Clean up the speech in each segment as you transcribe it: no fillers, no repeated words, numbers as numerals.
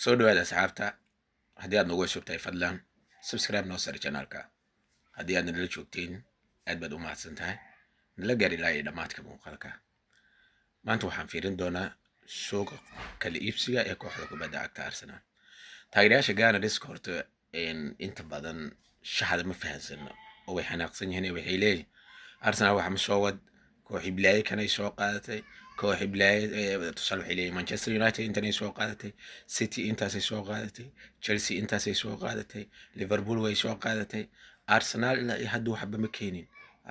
soo dhawaada asxaabta. haddii aad nagu cusubtahay fadlan subscribe noo sar channelka. haddii aad nala joogtiin aad baad u mahadsan tahay. nala gaari ilaa iyo dhammaadka muuqaalka. maanta waxaan fiirin doonaa suuqa kala iibsiga ee kooxda kubadda cagta Arsenal. taageerayaasha Gunners horta inta badan shaxda ma fahansano oo way xanaaqsan yihiin. waxay leeyihiin Arsenal waxa ma soo wad kooxi bilaaye kanay soo qaadatay, kooxi bilaaye tusaale waxay leeyihiin Manchester United intanay soo qaadatay, City intaasay soo qaadatay, Chelsea intaasay soo qaadatay, Liverpool way soo qaadatay, Arsenal ilaa iyo hadda waxba ma keenin.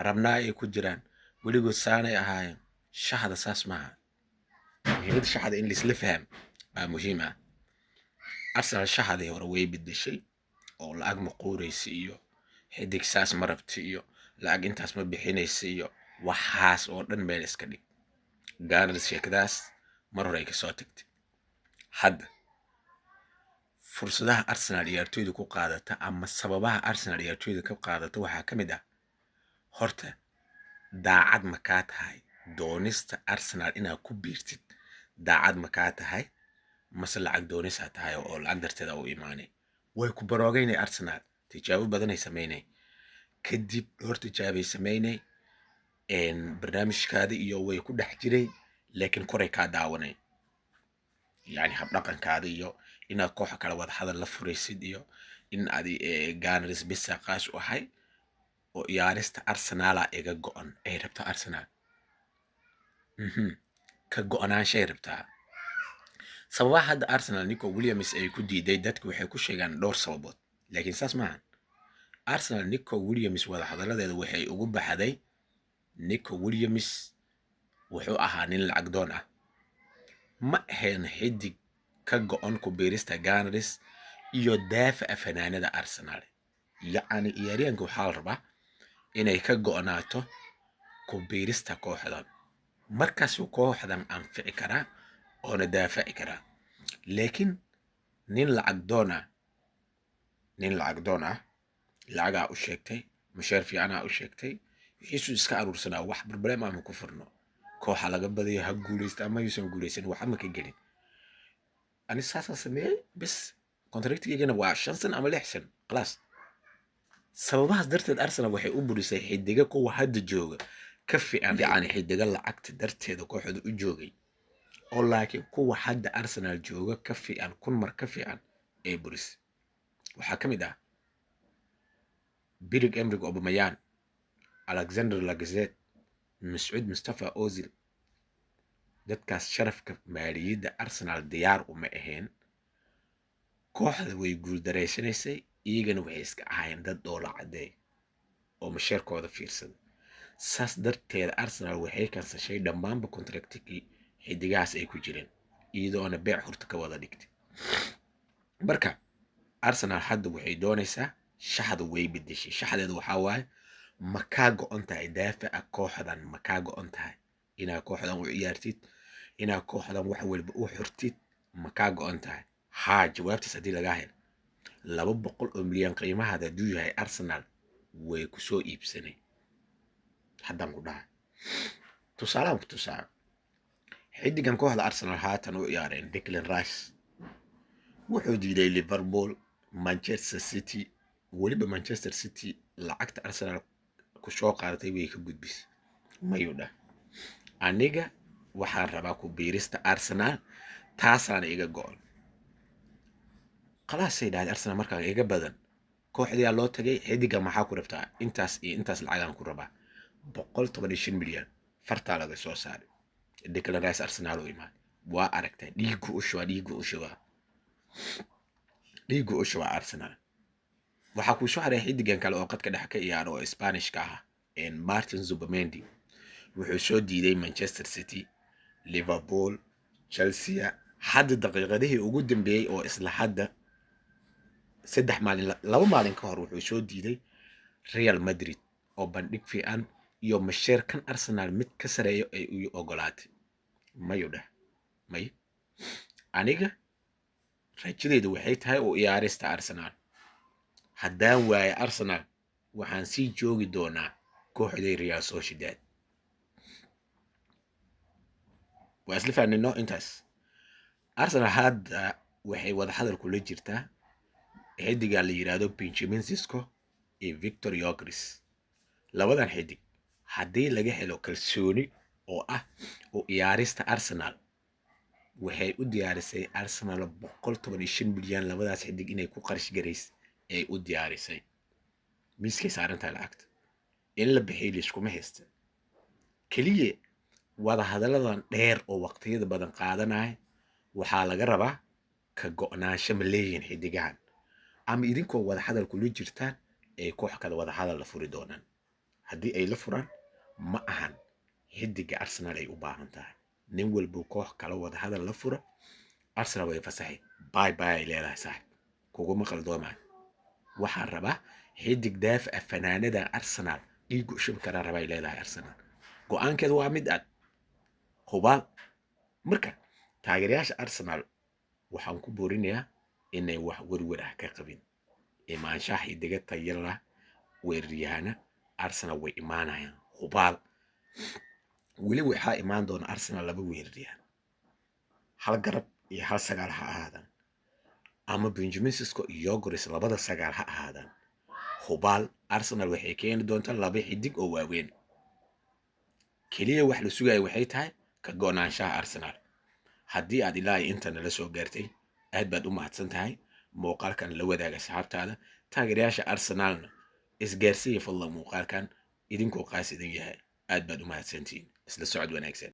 rabnaa ay ku jiraan weligood saanay ahaayeen. shaxda saas maaha. muhiimada shaxda in laisla faham baa muhiim ah. Arsenal shaxdii hore way bedeshay oo lacag ma quuraysa iyo xidig saas ma rabti iyo lacag intaas ma bixinaysa iyo waxaas oo dhan meel iska dhig. Gunners sheekadaas mar hore ay ka soo tagtay. hadda fursadaha Arsenal ciyaartoyda ku qaadata ama sababaha Arsenal ciyaartoyda ka qaadata waxaa ka mid ah horta daacad ma kaa tahay doonista Arsenal inaad ku biirtid. daacad ma kaa tahay mase lacag doonisa tahay oo lacag darteeda u imaanay. way ku baroogaynay Arsenal tijaabo badan ay sameynay kadib dhowr tijaabay sameynay barnaamijkaada iyo way ku dhex jiray laakiin koray kaa daawanay. yani habdhaqankaada iyo inaad kooxa kala wada hadal la furaysid iyo in aad Gunners bisa qaas u ahay oo ciyaarista Arsenal iga go'an ay rabta Arsenal ka go'anaanshay rabtaa. sababaha hadda Arsenal Nico Williams ay ku diiday dadku waxay ku sheegaan dhowr sababood laakiin saas maahan. Arsenal Nico Williams wada hadaladeeda waxay ugu baxday Nico Williams wuxuu ahaa nin lacag doon ah, ma ahayn xidig ka go'an ku biirista Gunners iyo daafaca fanaanada Arsenal. yacni ciyaaryahanka waxaa la rabaa inay ka go'naato ku biirista kooxdan, markaasuu kooxdan anfici karaa oona daafaci karaa. laakiin nin lacag doon ah lacagaa u sheegtay, mushaar fiicanaa u sheegtay, wixiisuu iska aruursanaa, wax problem ama ku furno. kooxa laga badayo ha guulaysta ama yuusan guulaysan waxa ma ka gelin. ani saasaa sameeyey bis contractigeygana waa 5 sano ama 6 sano khalaas. sababahaas darteed Arsenal waxay u burisay xidiga kuwa hadda jooga ka fiican, yacni xidiga lacagta darteeda kooxda u joogay oo laakiin kuwa hadda Arsenal jooga ka fiican kun mar ka fiican ay burisay. waxaa ka mid ah Pierre-Emerick Aubameyang, Alexander Lacazette, Mesut Mustafa Ozil. dadkaas sharafka maaliyadda Arsenal diyaar uma ahayn. kooxda way guuldareysanaysay, iyagana waxay iska ahaayeen dad dhoola cadeey oo mashaarkooda fiirsada. saas darteed Arsenal waxay kansashay dhammaanba contractigii xidigahaas ay ku jireen iyadoona beec horta ka wada dhigtay. marka Arsenal hadda waxay doonaysaa shaxda way bedeshay. shaxdeeda waxaa waaye ma kaa go'an tahay daafaca kooxdan, ma kaa go'an tahay inaad kooxdan u ciyaartid, inaad kooxdan wax walba u xurtid, ma kaa go'an tahay. haa jawaabtaas haddii lagaa helo 200 oo milyan qiimahaada hadduu yahay Arsenal way ku soo iibsanay. haddaan ku dhahay tusaalaan ku tusaa xidigan kooxda Arsenal haatan u ciyaareen Declan Rice wuxuu diiday Liverpool, Manchester City, weliba Manchester City lacagta Arsenal ku soo qaadatay way ka gudbisay. mayuu dhah aniga waxaan rabaa ku biirista Arsenal, taasaana iga go'an. khalaasay dhahay Arsenal markaa iga badan kooxdiyaa loo tagay. xidiga maxaa ku rabtaa? intaas iyo intaas lacagaan ku rabaa 115 milyan fartaa laga soo saaray. Declan Rice Arsenal u imaan waa aragtay dhiigu u shubaa Arsenal. waxaa ku soo haray xidigan kale oo qadka dhex ka ciyaaro oo Isbaanishka ah Martin Zubimendi. wuxuu soo diiday Manchester City, Liverpool, Chelsea. hadda daqiiqadihii ugu dambeeyay oo isla hadda 2 maalin ka hor wuxuu soo diiday Real Madrid oo bandhig fiican iyo mashaarkan Arsenal mid ka sareeyo ay u ogolaatay. mayuu dhah may aniga rajadeydu waxay tahay u ciyaarista Arsenal. haddaan waayo Arsenal waxaan sii joogi doonaa kooxday Real Sociedad. waa isla fahnino intaas. Arsenal hadda waxay wada hadal kula jirtaa xidiga la yiraahdo Benjamin Sesko iyo Victor Gyökeres. labadan xidig haddii laga helo kalsooni oo ah u ciyaarista Arsenal, waxay u diyaarisay Arsenal 115 milyan labadaas xidig inay ku qarash gareys ay u diyaarisay. miiskay saarantahay lacagta in la bixiyo liiskuma haysta. keliya wada hadalladan dheer oo waqtiyada badan qaadanaya waxaa laga rabaa ka go'naansho ma leeyihiin xidigahan, ama idinkoo wada hadal kula jirtaan ay koox kale wada hadal la furi doonaan. haddii ay la furaan ma ahan xidiga Arsenal ay u baahan tahay. nin walba koox kale wada hadal la fura Arsenal way fasaxay bye bye ay leedahay saaxib kuguma qaldoomaan. waxaan rabaa xidig daafaca fanaanada Arsenal dhiig u shubi karaa rabaa ay leedahay Arsenal. go'aankeeda waa mid cad hubaal. marka taageerayaasha Arsenal waxaan ku boorinayaa inay wax werwer ah ka qabin imaanshaha xidiga tayo leh weeraryahanna Arsenal way imaanayaan hubaal. weli waxaa imaan doona Arsenal laba weeraryahan, hal garab iyo hal sagaal ha ahaadaan, ama Benjamin Sesko iyo Gyökeres labada sagaal ha ahaadaan. hubaal Arsenal waxay keeni doontaa laba xidig oo waaweyn. keliya wax la sugayo waxay tahay ka go'naanshaha Arsenal. haddii aad ilaa inta nala soo gaartay aad baad u mahadsan tahay. muuqaalkan la wadaaga asxaabtaada. taageerayaasha Arsenalna isgaarsiiya fadlan muuqaalkan idinkoo qaas idin yahay. aad baad u mahadsantihiin. isla socod wanaagsan.